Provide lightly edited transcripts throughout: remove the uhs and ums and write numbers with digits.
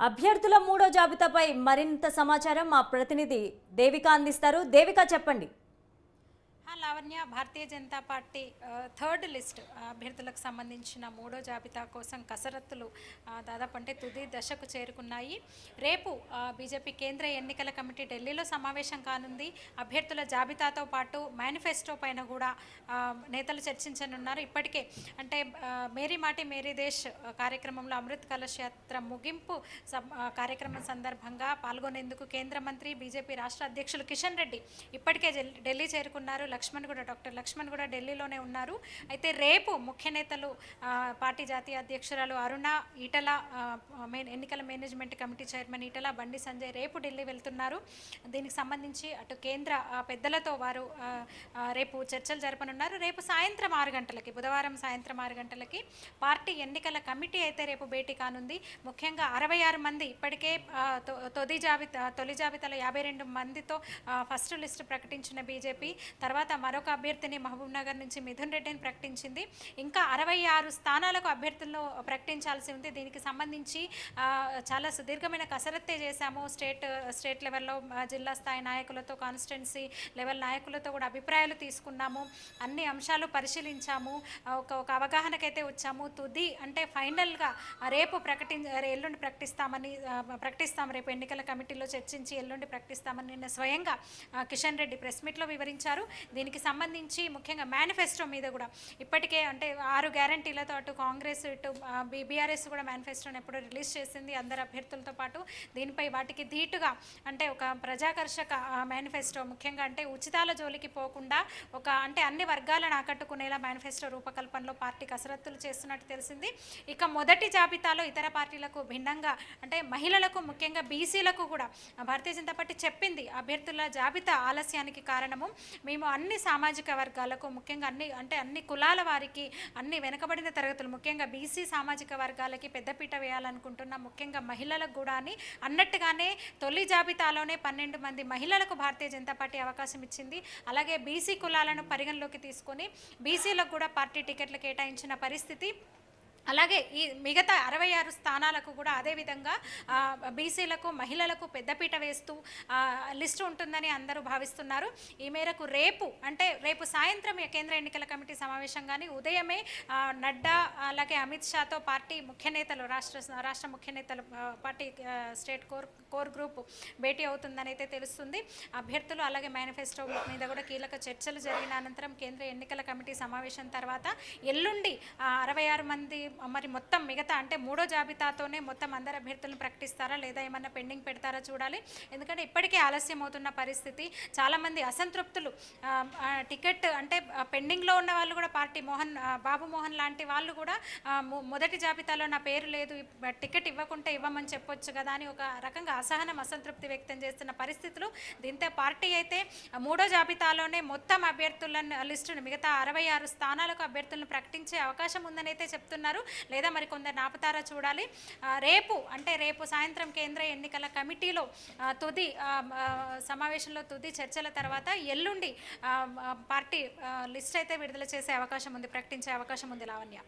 అభ్యర్థుల మూడో జాబితాపై మరింత సమాచారం మా ప్రతినిధి దేవిక అందిస్తారు. దేవిక చెప్పండి. Lavanya, Bharatiya Janata party third list అభ్యర్థులకు సంబంధించిన మూడో జాబితా కోసం కసరత్తులు దాదాపు అంటే తుది దశకు చేరుకున్నాయి. రేపు బీజేపీ కేంద్ర ఎన్నికల కమిటీ ఢిల్లీలో సమావేశం కానుంది. అభ్యర్థుల జాబితాతో పాటు మేనిఫెస్టో పైన కూడా నేతలు చర్చించనున్నారు. ఇప్పటికే అంటే మేరీ మాటి మేరీ దేశ్ కార్యక్రమంలో అమృత్ కలశ్ యాత్ర ముగింపు కార్యక్రమం సందర్భంగా పాల్గొనేందుకు కేంద్ర మంత్రి బీజేపీ రాష్ట్ర అధ్యక్షులు కిషన్ రెడ్డి ఇప్పటికే ఢిల్లీ చేరుకున్నారు. డాక్టర్ లక్ష్మణ్ కూడా ఢిల్లీలోనే ఉన్నారు. అయితే రేపు ముఖ్య నేతలు పార్టీ జాతీయ అధ్యక్షురాలు అరుణ, ఈటల, ఎన్నికల management committee chairman Etela, Bandi Sanjay రేపు ఢిల్లీ వెళ్తున్నారు. దీనికి సంబంధించి అటు కేంద్ర పెద్దలతో వారు రేపు చర్చలు జరపనున్నారు. రేపు సాయంత్రం 6 గంటలకి, బుధవారం సాయంత్రం 6 గంటలకి పార్టీ ఎన్నికల కమిటీ అయితే రేపు భేటీ కానుంది. ముఖ్యంగా 66 మంది ఇప్పటికే తొలి జాబితాలో 52 మందితో ఫస్ట్ లిస్ట్ ప్రకటించిన బీజేపీ తర్వాత మరొక అభ్యర్థిని మహబూబ్ నగర్ నుంచి మిథున్ రెడ్డిని ప్రకటించింది. ఇంకా 66 స్థానాలకు అభ్యర్థులను ప్రకటించాల్సి ఉంది. దీనికి సంబంధించి చాలా సుదీర్ఘమైన కసరత్తే చేశాము. స్టేట్ లెవెల్లో జిల్లా స్థాయి నాయకులతో, కాన్స్టిట్యున్సీ లెవెల్ నాయకులతో కూడా అభిప్రాయాలు తీసుకున్నాము. అన్ని అంశాలు పరిశీలించాము. ఒక అవగాహనకైతే వచ్చాము. తుది అంటే ఫైనల్గా రేపు ఎల్లుండి ప్రకటిస్తాం. రేపు ఎన్నికల కమిటీలో చర్చించి ఎల్లుండి ప్రకటిస్తామని నిన్న స్వయంగా కిషన్ రెడ్డి ప్రెస్ మీట్లో వివరించారు. దీనికి సంబంధించి ముఖ్యంగా మేనిఫెస్టో మీద కూడా ఇప్పటికే అంటే 6 గ్యారంటీలతో అటు కాంగ్రెస్ ఇటు బీఆర్ఎస్ కూడా మేనిఫెస్టోని ఎప్పుడో రిలీజ్ చేసింది అందరు అభ్యర్థులతో పాటు. దీనిపై వాటికి ధీటుగా అంటే ఒక ప్రజాకర్షక మేనిఫెస్టో, ముఖ్యంగా అంటే ఉచితాల జోలికి పోకుండా అంటే అన్ని వర్గాలను ఆకట్టుకునేలా మేనిఫెస్టో రూపకల్పనలో పార్టీ కసరత్తులు చేస్తున్నట్టు తెలిసింది. ఇక మొదటి జాబితాలో ఇతర పార్టీలకు భిన్నంగా అంటే మహిళలకు, ముఖ్యంగా బీసీలకు కూడా భారతీయ జనతా పార్టీ చెప్పింది అభ్యర్థుల జాబితా ఆలస్యానికి కారణము మేము అన్ని సామాజిక వర్గాలకు, ముఖ్యంగా అన్ని కులాల వారికి, అన్ని వెనుకబడిన తరగతులు, ముఖ్యంగా బీసీ సామాజిక వర్గాలకి పెద్దపీట వేయాలనుకుంటున్నాం. ముఖ్యంగా మహిళలకు కూడా అన్నట్టుగానే తొలి జాబితాలోనే 12 మంది మహిళలకు భారతీయ జనతా పార్టీ అవకాశం ఇచ్చింది. అలాగే బీసీ కులాలను పరిగణలోకి తీసుకొని బీసీలకు కూడా పార్టీ టికెట్లు కేటాయించిన పరిస్థితి. అలాగే ఈ మిగతా 66 స్థానాలకు కూడా అదేవిధంగా బీసీలకు, మహిళలకు పెద్దపీట వేస్తూ లిస్టు ఉంటుందని అందరూ భావిస్తున్నారు. ఈ మేరకు రేపు సాయంత్రం కేంద్ర ఎన్నికల కమిటీ సమావేశం కానీ ఉదయమే నడ్డా అలాగే అమిత్ షాతో పార్టీ ముఖ్య నేతలు, రాష్ట్ర ముఖ్య నేతలు, పార్టీ స్టేట్ కోర్ గ్రూప్ భేటీ అవుతుందని అయితే తెలుస్తుంది. అభ్యర్థులు అలాగే మేనిఫెస్టో మీద కూడా కీలక చర్చలు జరిగిన అనంతరం కేంద్ర ఎన్నికల కమిటీ సమావేశం తర్వాత ఎల్లుండి 66 మంది మరి మొత్తం మిగతా అంటే మూడో జాబితాతోనే మొత్తం అందరు అభ్యర్థులను ప్రకటిస్తారా లేదా ఏమన్నా పెండింగ్ పెడతారా చూడాలి. ఎందుకంటే ఇప్పటికే ఆలస్యం అవుతున్న పరిస్థితి. చాలామంది అసంతృప్తులు, టికెట్ అంటే పెండింగ్లో ఉన్న వాళ్ళు కూడా పార్టీ బాబు మోహన్ లాంటి వాళ్ళు కూడా మొదటి జాబితాలో నా పేరు లేదు, టికెట్ ఇవ్వకుంటే ఇవ్వమని చెప్పొచ్చు కదా అని ఒక రకంగా అసంతృప్తి వ్యక్తం చేస్తున్న పరిస్థితులు. దీంతో పార్టీ అయితే మూడో జాబితాలోనే మొత్తం అభ్యర్థుల లిస్టును మిగతా 66 స్థానాలకు అభ్యర్థులను ప్రకటించే అవకాశం ఉందని అయితే చెప్తున్నారు. లేదా మరి కొందరు నాపుతారా చూడాలి. రేపు సాయంత్రం కేంద్ర ఎన్నికల కమిటీలో తుది సమావేశంలో తుది చర్చల తర్వాత ఎల్లుండి పార్టీ లిస్ట్ అయితే విడుదల చేసే అవకాశం ఉంది, ప్రకటించే అవకాశం ఉంది. లావణ్య,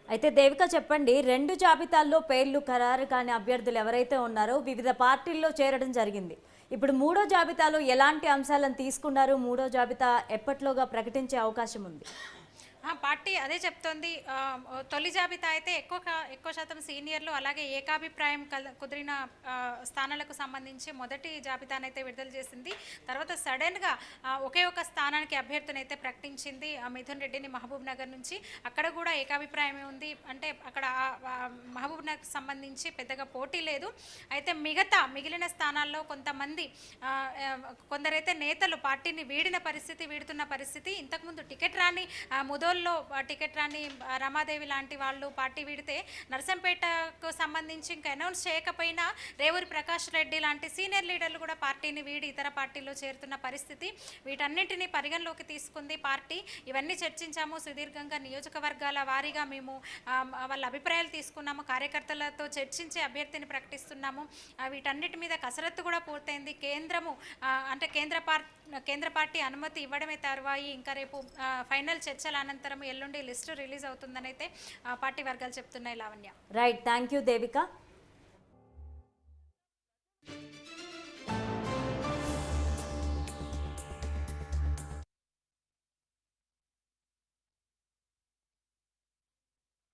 అయితే దేవిక చెప్పండి, 2 జాబితాల్లో పేర్లు ఖరారు కాని అభ్యర్థులు ఎవరైతే ఉన్నారో వివిధ పార్టీల్లో చేరడం జరిగింది. ఇప్పుడు మూడో జాబితాలో ఎలాంటి అంశాలను తీసుకున్నారు? మూడో జాబితా ఎప్పట్లోగా ప్రకటించే అవకాశం ఉంది? పార్టీ అదే చెప్తోంది. తొలి జాబితా అయితే ఎక్కువ శాతం సీనియర్లు అలాగే ఏకాభిప్రాయం కుదిరిన స్థానాలకు సంబంధించి మొదటి జాబితానైతే విడుదల చేసింది. తర్వాత సడన్గా ఒకే ఒక స్థానానికి అభ్యర్థిని అయితే ప్రకటించింది, మిథున్ రెడ్డిని మహబూబ్ నగర్ నుంచి. అక్కడ కూడా ఏకాభిప్రాయమే ఉంది. అంటే అక్కడ మహబూబ్ నగర్కి సంబంధించి పెద్దగా పోటీ లేదు. అయితే మిగిలిన స్థానాల్లో కొందరైతే నేతలు పార్టీని వీడుతున్న పరిస్థితి. ఇంతకుముందు టికెట్ రాని టికెట్ రాని రమాదేవి లాంటి వాళ్ళు పార్టీ వీడితే నర్సంపేటకు సంబంధించి ఇంకా అనౌన్స్ చేయకపోయినా రేవూరి ప్రకాష్ రెడ్డి లాంటి సీనియర్ లీడర్లు కూడా పార్టీని వీడి ఇతర పార్టీల్లో చేరుతున్న పరిస్థితి. వీటన్నింటినీ పరిగణలోకి తీసుకుంది పార్టీ. ఇవన్నీ చర్చించాము సుదీర్ఘంగా, నియోజకవర్గాల వారీగా మేము వాళ్ళ అభిప్రాయాలు తీసుకున్నాము, కార్యకర్తలతో చర్చించి అభ్యర్థిని ప్రకటిస్తున్నాము. వీటన్నిటి మీద కసరత్తు కూడా పూర్తయింది. కేంద్ర పార్టీ అనుమతి ఇవ్వడమే తర్వాయి ఇంకా రేపు ఫైనల్ చర్చల అనంతరం ఎల్లుండి లిస్టు రిలీజ్ అవుతుందని అయితే పార్టీ వర్గాలు చెప్తున్నాయి. Lavanya, right, thank you Devika.